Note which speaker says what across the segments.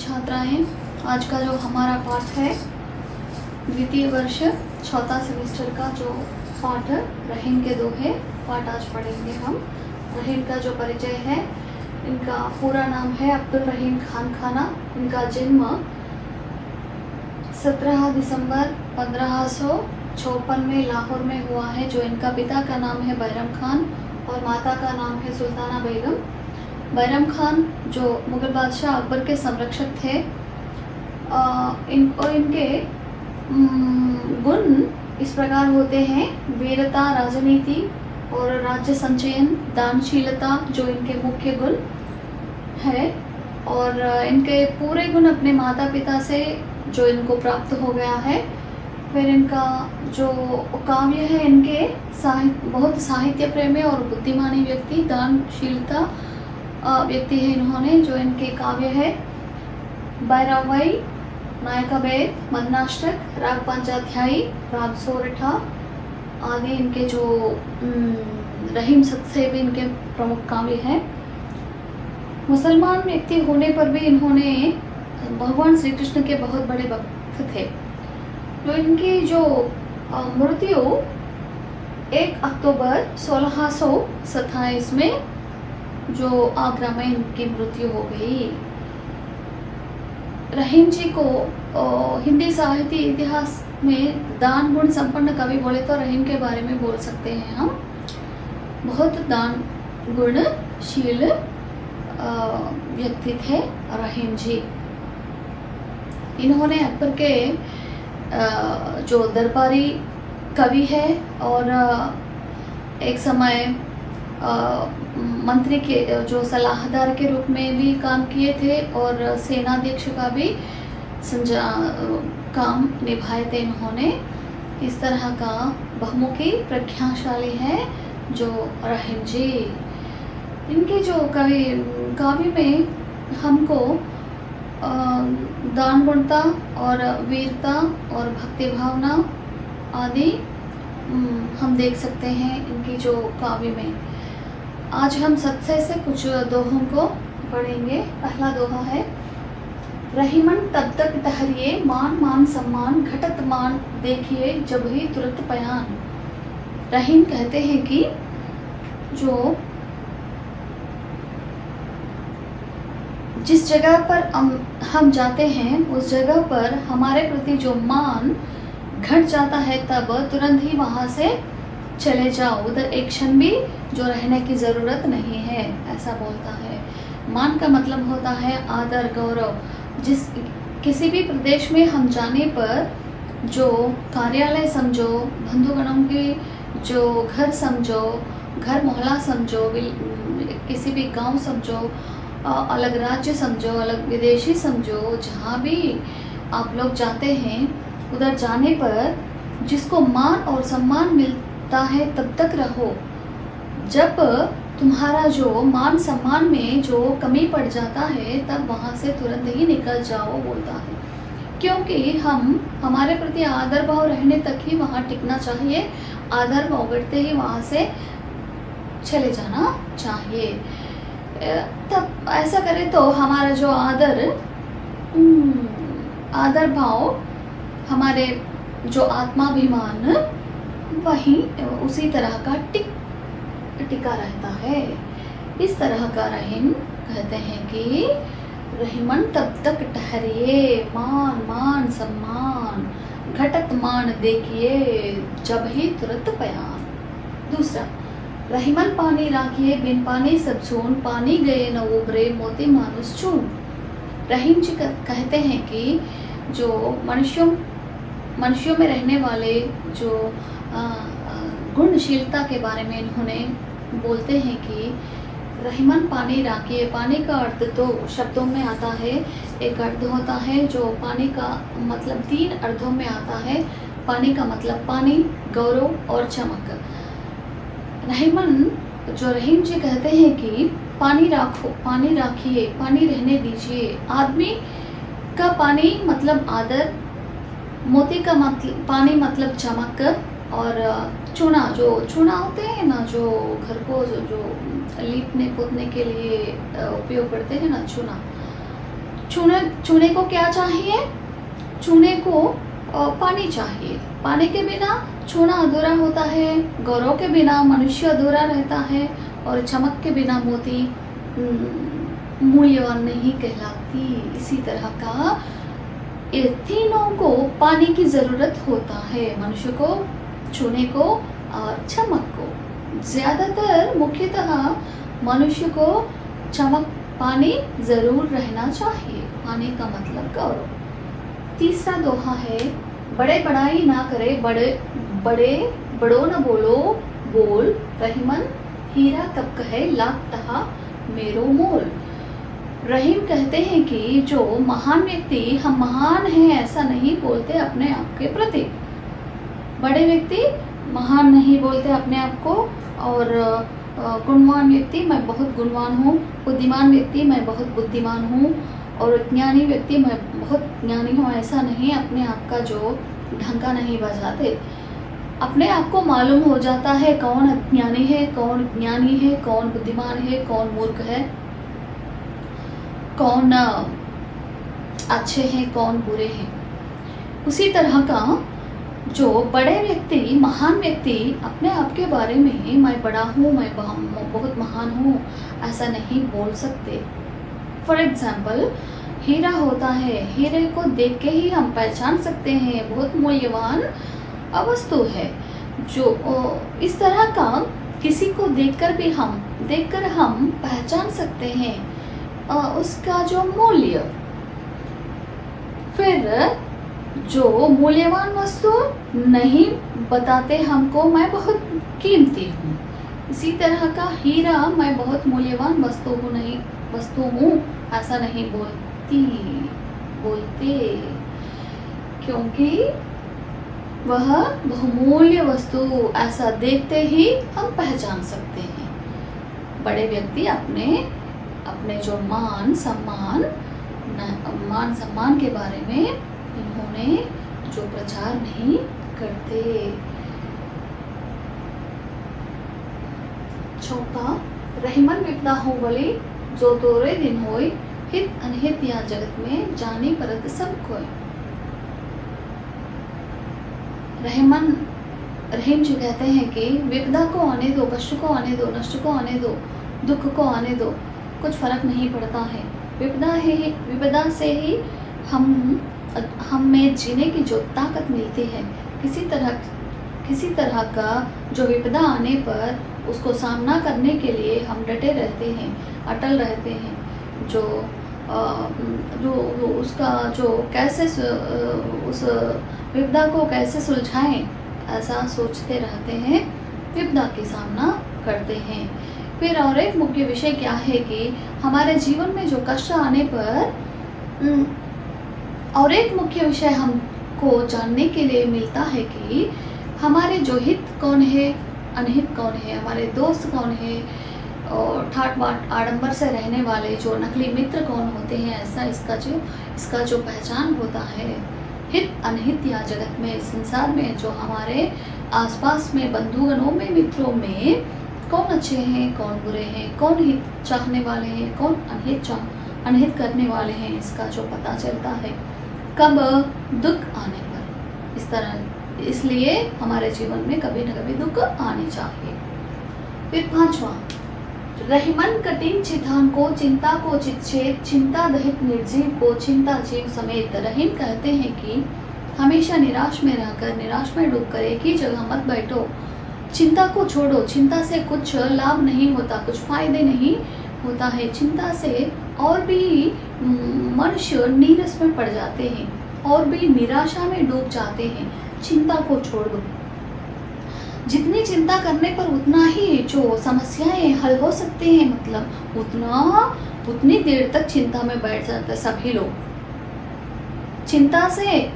Speaker 1: छात्राएं, आज का जो हमारा पाठ है द्वितीय वर्ष चौथा सेमेस्टर का जो पाठ रहीम के दोहे पाठ आज पढ़ेंगे हम। रहीम का जो परिचय है, इनका पूरा नाम है अब्दुल रहीम खान खाना। इनका जन्म 17 दिसंबर 1556 में लाहौर में हुआ है। जो इनका पिता का नाम है बैरम खान और माता का नाम है सुल्ताना बेगम। बैरम खान जो मुगल बादशाह अकबर के संरक्षक थे, इनके गुण इस प्रकार होते हैं: वीरता, राजनीति और राज्य संचयन, दानशीलता जो इनके मुख्य गुण है। और इनके पूरे गुण अपने माता पिता से जो इनको प्राप्त हो गया है। फिर इनका जो काव्य है, इनके बहुत साहित्य प्रेमी और बुद्धिमानी व्यक्ति, दानशीलता व्यक्ति है इन्होंने। जो इनके काव्य है बैरावई, नायकाभेद, मदनाष्टक, राग पंचाध्यायी, राग सोरठा आदि इनके जो रहीम सत्से भी इनके प्रमुख काव्य हैं। मुसलमान व्यक्ति होने पर भी इन्होंने भगवान श्री कृष्ण के बहुत बड़े भक्त थे। तो इनकी जो मृत्यु 1 अक्टूबर 1627 में जो आगरा में इनकी मृत्यु हो गई। रहीम जी को हिंदी साहित्य इतिहास में दान गुण संपन्न कवि बोले तो रहीम के बारे में बोल सकते हैं हम। बहुत दान गुणशील व्यक्ति थे रहीम जी। इन्होंने अकबर के जो दरबारी कवि है और एक समय मंत्री के जो सलाहदार के रूप में भी काम किए थे और सेनाध्यक्ष का भी काम निभाए थे इन्होंने। इस तरह का बहुमुखी प्रज्ञाशाली है जो रहीम जी। इनके जो काव्य में हमको दान गुणता और वीरता और भक्ति भावना आदि हम देख सकते हैं इनकी जो काव्य में। आज हम सत्से से कुछ दोहों को पढ़ेंगे। पहला दोहा है: रहीमन तब तक ठहरिए, मान मान सम्मान, घटत मान देखिए जब ही तुरंत पयान। रहीम कहते हैं कि जो जिस जगह पर हम जाते हैं उस जगह पर हमारे प्रति जो मान घट जाता है तब तुरंत ही वहाँ से चले जाओ, उधर एक क्षण भी जो रहने की ज़रूरत नहीं है, ऐसा बोलता है। मान का मतलब होता है आदर, गौरव। किसी भी प्रदेश में हम जाने पर जो कार्यालय समझो, बंधुगणों के जो घर समझो, घर मोहल्ला समझो, किसी भी गांव समझो, अलग राज्य समझो, अलग विदेशी समझो, जहाँ भी आप लोग जाते हैं उधर जाने पर जिसको मान और सम्मान मिलता है तब तक रहो। जब तुम्हारा जो मान सम्मान में जो कमी पड़ जाता है तब वहाँ से तुरंत ही निकल जाओ, बोलता है। क्योंकि हमारे प्रति आदर भाव रहने तक ही वहाँ टिकना चाहिए। आदर भाव बढ़ते ही वहाँ से चले जाना चाहिए। तब ऐसा करें तो हमारा जो आदर भाव, हमारे जो आत्माभिमान वही उसी तरह का टिका रहता है। इस तरह का रहीम कहते हैं कि रहीमन तब तक ठहरिए, मान मान सम्मान, घटत मान देखिए जब ही तुरंत पयान। दूसरा, रहीमन पानी राखिए, बिन पानी सब सून, पानी गए न उबरे, मोती मानुस चून। रहीम जी कहते हैं कि जो मनुष्यों में रहने वाले जो गुणशीलता के बारे में इन्होंने बोलते हैं कि रहीमन पानी राखिए। पानी का अर्थ तो शब्दों में आता है। एक अर्थ होता है जो पानी का मतलब 3 अर्थों में आता है। पानी का मतलब पानी, गौरव और चमक। रहीम जी कहते हैं कि पानी राखो, पानी राखिए, पानी रहने दीजिए। आदमी का पानी मतलब आदर, मोती का मतलब पानी मतलब चमक, और चूना होते हैं ना, जो घर को जो लीपने पोतने के लिए उपयोग करते हैं ना, चूना। चूने को क्या चाहिए? चूने को पानी चाहिए। पानी के बिना चूना अधूरा होता है, गौरव के बिना मनुष्य अधूरा रहता है, और चमक के बिना मोती मूल्यवान नहीं कहलाती। इसी तरह का ये तीनों को पानी की ज़रूरत होता है, मनुष्य को, चूने को और चमक को। ज़्यादातर मुख्यतः मनुष्य को चमक, पानी ज़रूर रहना चाहिए। पानी का मतलब गौरव। तीसरा दोहा है, बड़े बड़ाई ना करे, बड़ो न बोलो बोल, रहीमन हीरा कब कहे, लाख तहा मेरो मोल। रहीम कहते हैं कि जो महान व्यक्ति हम महान हैं ऐसा नहीं बोलते अपने आप के प्रति। बड़े व्यक्ति महान नहीं बोलते अपने आप को, और गुणवान व्यक्ति मैं बहुत गुणवान हूँ, बुद्धिमान व्यक्ति मैं बहुत बुद्धिमान हूँ, और ज्ञानी व्यक्ति मैं बहुत ज्ञानी हूँ, ऐसा नहीं अपने आप का जो ढंका नहीं बजाते। अपने आप को मालूम हो जाता है कौन अज्ञानी है, कौन ज्ञानी है, कौन बुद्धिमान है, कौन मूर्ख है, कौन अच्छे हैं, कौन बुरे हैं। उसी तरह का जो बड़े व्यक्ति, महान व्यक्ति अपने आप के बारे में मैं बड़ा हूँ, मैं बहुत महान हूँ, ऐसा नहीं बोल सकते। फॉर एग्जाम्पल, हीरा होता है, हीरे को देख के ही हम पहचान सकते हैं बहुत मूल्यवान वस्तु है। जो इस तरह का किसी को देखकर हम पहचान सकते हैं उसका जो मूल्य। फिर जो मूल्यवान वस्तु नहीं बताते हमको, मैं बहुत कीमती हूँ। इसी तरह का हीरा मैं बहुत मूल्यवान वस्तु हूँ ऐसा नहीं बोलते, क्योंकि वह बहुमूल्य वस्तु ऐसा देखते ही हम पहचान सकते हैं। बड़े व्यक्ति अपने जो मान सम्मान के बारे में इन्होंने जो प्रचार नहीं करते। चौथा, रहीमन विपदा हो बोली, जो तोरे दिन होय, हित अनहित या जगत में जानी परत सब कोय। रहीम जी कहते हैं कि विपदा को आने दो, कष्ट को आने दो, नष्ट को आने दो, दुख को आने दो, कुछ फर्क नहीं पड़ता है। विपदा से ही हम में जीने की जो ताकत मिलती है। किसी तरह का जो विपदा आने पर उसको सामना करने के लिए हम डटे रहते हैं, अटल रहते हैं। उसका जो कैसे उस विपदा को कैसे सुलझाएं ऐसा सोचते रहते हैं, विपदा की सामना करते हैं। फिर और एक मुख्य विषय क्या है कि हमारे जीवन में जो कष्ट आने पर और एक मुख्य विषय हमको जानने के लिए मिलता है कि हमारे जो हित कौन है, अनहित कौन है, हमारे दोस्त कौन है, और ठाट बाट आडंबर से रहने वाले जो नकली मित्र कौन होते हैं। ऐसा इसका जो पहचान होता है। हित अनहित या जगत में, संसार में जो हमारे आसपास में बंधुगणों में, मित्रों में कौन अच्छे हैं, कौन बुरे हैं, कौन हित चाहने वाले हैं, कौन अनहित करने वाले हैं, इसका जो पता चलता है कब दुख आने पर। इसलिए हमारे जीवन में कभी न कभी दुख आने चाहिए। फिर पांचवा, रहीमन कठिन चितान को, चिंता को चितछेद, चिंता दहित निर्जीव को, चिंता जीव समेत। रहीम कहते हैं कि हमेशा निराश में रहकर, निराश में डूबकर एक ही जगह मत बैठो, चिंता को छोड़ो। चिंता से कुछ लाभ नहीं होता, कुछ फायदे नहीं होता है। चिंता से और भी मनुष्य नीरस में पड़ जाते हैं, और भी निराशा में डूब जाते हैं। चिंता को छोड़ दो। जितनी चिंता करने पर उतना ही जो समस्याएं हल हो सकते हैं, मतलब उतनी देर तक चिंता में बैठ जाते सभी लोग। चिंता से,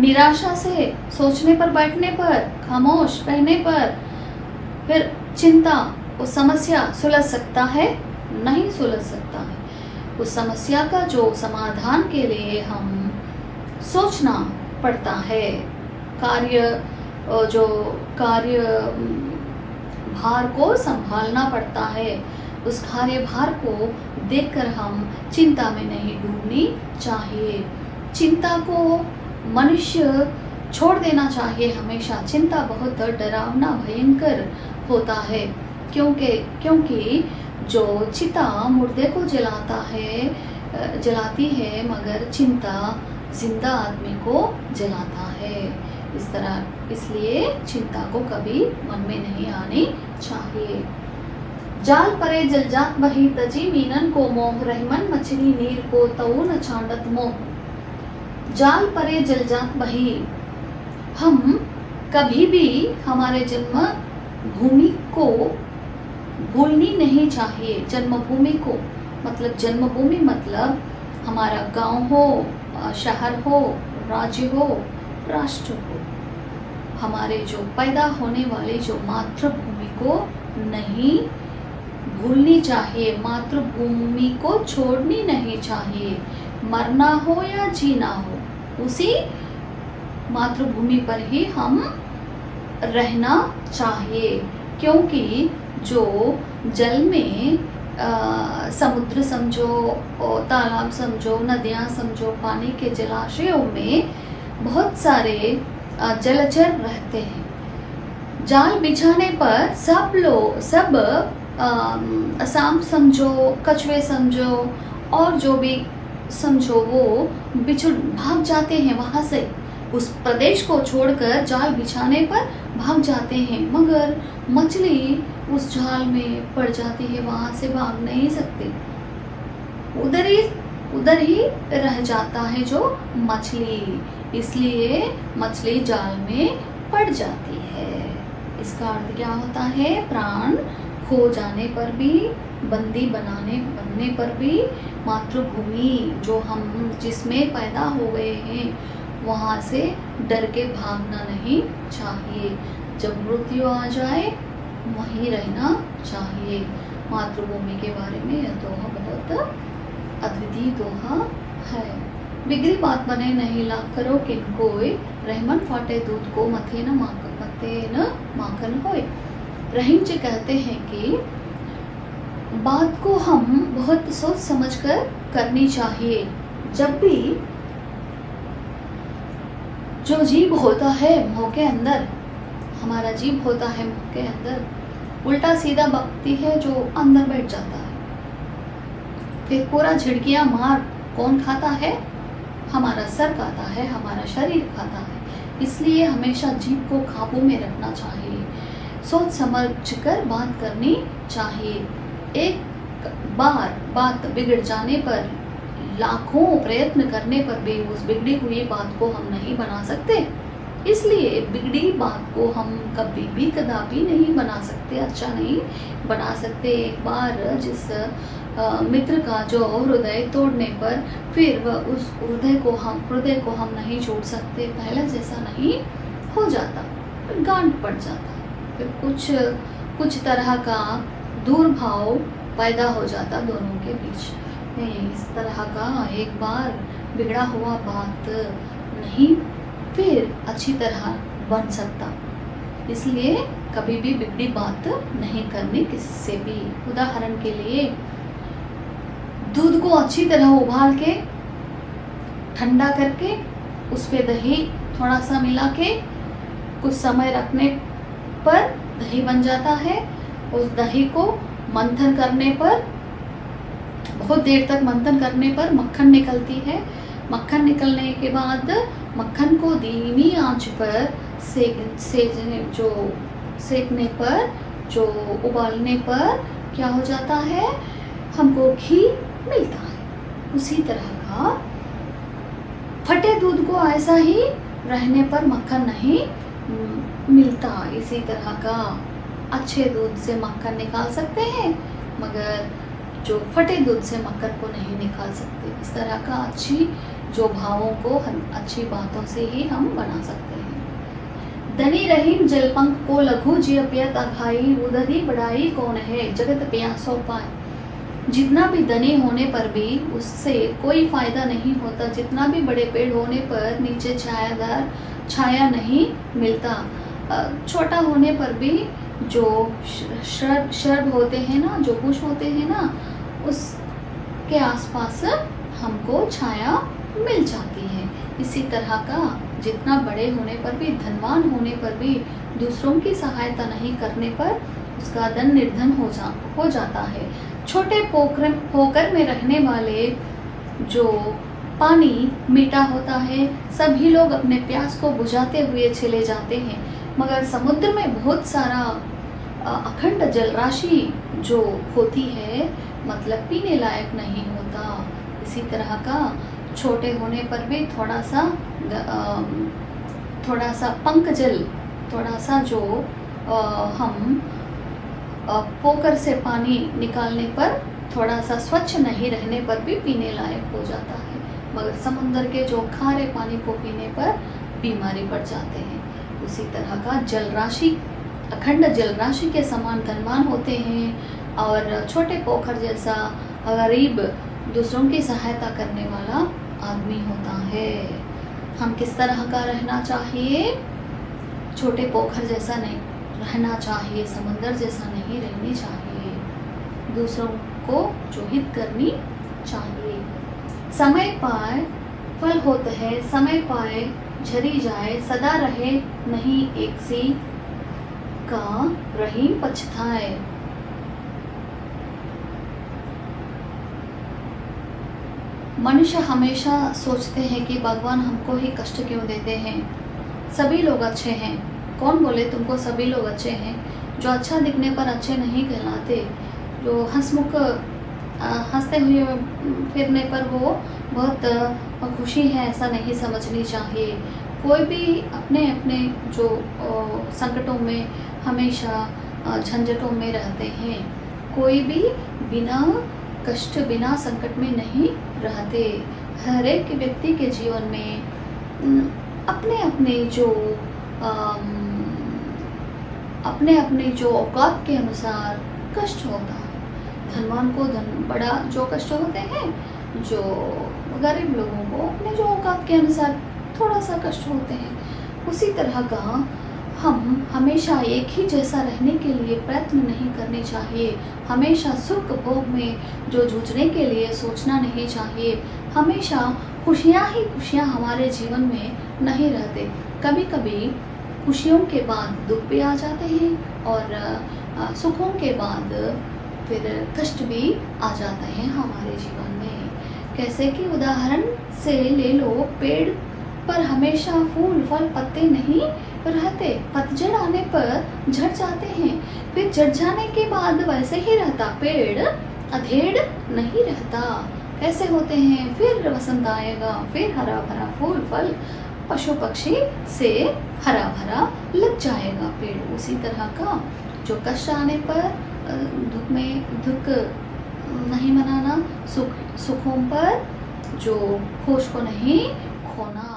Speaker 1: निराशा से, सोचने पर, बैठने पर, खामोश रहने पर फिर चिंता, उस समस्या सुलझ सकता है? नहीं सुलझ सकता है। उस समस्या का जो समाधान के लिए हम सोचना पड़ता है, कार्य भार को संभालना पड़ता है, उस कार्यभार को देखकर हम चिंता में नहीं डूबनी चाहिए। चिंता को मनुष्य छोड़ देना चाहिए हमेशा। चिंता बहुत डरावना भयंकर होता है, क्योंकि जो चिता मुर्दे को जलाती है, मगर चिंता जिंदा आदमी को जलाता है। इसलिए चिंता को कभी मन में नहीं आनी चाहिए। जाल परे जल जात बही तजी मीनन को मोह, रहमन मछली नीर को तऊ न छांडत मोह। जाल परे जल जात बही, हम कभी भी हमारे जन्म भूमि को भूलनी नहीं चाहिए। जन्मभूमि को मतलब जन्मभूमि मतलब हमारा गांव हो, शहर हो, राज्य हो, राष्ट्र हो, हमारे जो पैदा होने वाली जो मातृभूमि को नहीं भूलनी चाहिए। मातृभूमि को छोड़नी नहीं चाहिए। मरना हो या जीना हो, उसी मातृभूमि पर ही हम रहना चाहिए। क्योंकि जो जल में समुद्र समझो, तालाब समझो, नदियाँ समझो, पानी के जलाशयों में बहुत सारे जलचर रहते हैं। जाल बिछाने पर सब सांप समझो, कछुए समझो और जो भी समझो वो भाग जाते हैं वहाँ से। उस प्रदेश को छोड़कर जाल बिछाने पर भाग जाते हैं, मगर मछली उस जाल में पड़ जाती है, वहाँ से भाग नहीं सकती। उधर ही रह जाता है जो मछली, इसलिए मछली जाल में पड़ जाती है। इसका अर्थ क्या होता है? प्राण खो जाने पर भी, बंदी बनने पर भी मातृभूमि जो हम जिसमें पैदा हो गए हैं वहाँ से डर के भागना नहीं चाहिए। जब मृत्यु आ जाए वहीं रहना चाहिए। मातृभूमि के बारे में यह दोहा बहुत अद्वितीय दोहा है। बिगड़ी बात बने नहीं लाख करो किन कोई, रहमन फाटे दूध को मथे न माखन होए। रहीम जी कहते हैं कि बात को हम बहुत सोच समझ कर करनी चाहिए। जब भी जो जीव होता है मुंह के अंदर, हमारा जीव होता है मुंह के अंदर, उल्टा सीधा बकती है जो अंदर बैठ जाता है। फिर पूरा झिड़कियां मार कौन खाता है? हमारा सर खाता है, हमारा शरीर खाता है। इसलिए हमेशा जीव को काबू में रखना चाहिए, सोच समझ कर बात करनी चाहिए। एक बार बात बिगड़ जाने पर लाखों प्रयत्न करने पर भी उस बिगड़ी हुई बात को हम नहीं बना सकते। इसलिए बिगड़ी बात को हम कभी भी कदापि नहीं बना सकते, अच्छा नहीं बना सकते। एक बार जिस मित्र का जो हृदय तोड़ने पर फिर वह उस हृदय को हम नहीं छोड़ सकते। पहले जैसा नहीं हो जाता, फिर गांठ पड़ जाता, फिर कुछ तरह का दूर भाव पैदा हो जाता दोनों के बीच में। इस तरह का एक बार बिगड़ा हुआ बात नहीं फिर अच्छी तरह बन सकता। इसलिए कभी भी बिगड़ी बात नहीं करनी किसी से भी। उदाहरण के लिए दूध को अच्छी तरह उबाल के ठंडा करके उस पे दही थोड़ा सा मिला के कुछ समय रखने पर दही बन जाता है। उस दही को मंथन करने पर, बहुत देर तक मंथन करने पर मक्खन निकलती है। मक्खन निकलने के बाद मक्खन को धीमी आंच पर सेकने पर, जो उबालने पर क्या हो जाता है, हमको घी मिलता है। उसी तरह का फटे दूध को ऐसा ही रहने पर मक्खन नहीं मिलता। इसी तरह का अच्छे दूध से मक्खन निकाल सकते हैं, मगर जो फटे दूध से मक्खन को नहीं निकाल सकते। इस तरह का अच्छी जो भावों को हम अच्छी बातों से ही हम बना सकते हैं। धनी रहीम जलपंख को लघु जिय पियत अघाई, उदधि बढ़ाई कौन है जगत प्यासो पाए। जितना भी धनी होने पर भी उससे कोई फायदा नहीं होता। जितना भी बड़े पेड़ होने पर नीचे छाया नहीं मिलता। छोटा होने पर भी जो शर्ब होते हैं ना, जो पुष्प होते हैं ना, उसके आसपास हमको छाया मिल जाती है। इसी तरह का जितना बड़े होने पर भी, धनवान होने पर भी दूसरों की सहायता नहीं करने पर उसका धन निर्धन हो जाता है। छोटे पोखर में रहने वाले जो पानी मीठा होता है, सभी लोग अपने प्यास को बुझाते हुए चले जाते हैं, मगर समुद्र में बहुत सारा अखंड जल राशि जो होती है, मतलब पीने लायक नहीं होता। इसी तरह का छोटे होने पर भी थोड़ा सा पंक जल, थोड़ा सा जो हम पोखर से पानी निकालने पर थोड़ा सा स्वच्छ नहीं रहने पर भी पीने लायक हो जाता है, मगर समुद्र के जो खारे पानी को पीने पर बीमारी पड़ जाते हैं। उसी तरह का जल राशि, अखंड जल राशि के समान धनवान होते हैं, और छोटे पोखर जैसा गरीब दूसरों की सहायता करने वाला आदमी होता है। हम किस तरह का रहना चाहिए? छोटे पोखर जैसा नहीं रहना चाहिए, समुद्र जैसा नहीं रहनी चाहिए, दूसरों को जो हित करनी चाहिए। समय पाए फल होत है, समय पाए झरी जाए, सदा रहे नहीं एक सी का रही पछताए। मनुष्य हमेशा सोचते हैं कि भगवान हमको ही कष्ट क्यों देते हैं, सभी लोग अच्छे हैं। कौन बोले तुमको सभी लोग अच्छे हैं? जो अच्छा दिखने पर अच्छे नहीं कहलाते, जो हंसमुख हंसते हुए फिरने पर वो बहुत खुशी है, ऐसा नहीं समझनी चाहिए। कोई भी अपने अपने जो संकटों में हमेशा झंझटों में रहते हैं, कोई भी बिना कष्ट, बिना संकट में नहीं रहते। हर एक व्यक्ति के जीवन में अपने अपने जो औकात के अनुसार कष्ट होता है। धनवान को बड़ा जो कष्ट होते हैं, जो गरीब लोगों को अपने जो औकात के अनुसार थोड़ा सा कष्ट होते हैं। उसी तरह का हम हमेशा एक ही जैसा रहने के लिए प्रयत्न नहीं करने चाहिए। हमेशा सुख भोग में जो जूझने के लिए सोचना नहीं चाहिए। हमेशा खुशियाँ ही खुशियाँ हमारे जीवन में नहीं रहते। कभी कभी खुशियों के बाद दुख भी आ जाते हैं, और सुखों के बाद फिर कष्ट भी आ जाते हैं हमारे जीवन में। कैसे कि उदाहरण से ले लो, पेड़ पर हमेशा फूल फल पत्ते नहीं रहते। पतझड़ आने पर झड़ जाते हैं, फिर झड़ जाने के बाद वैसे ही रहता पेड़, अधेड़ नहीं रहता। कैसे होते हैं? फिर वसंत आएगा, फिर हरा भरा फूल फल, पशु पक्षी से हरा भरा लग जाएगा पेड़। उसी तरह का जो कष्ट आने पर दुख नहीं मनाना, सुखों पर जो होश को नहीं खोना।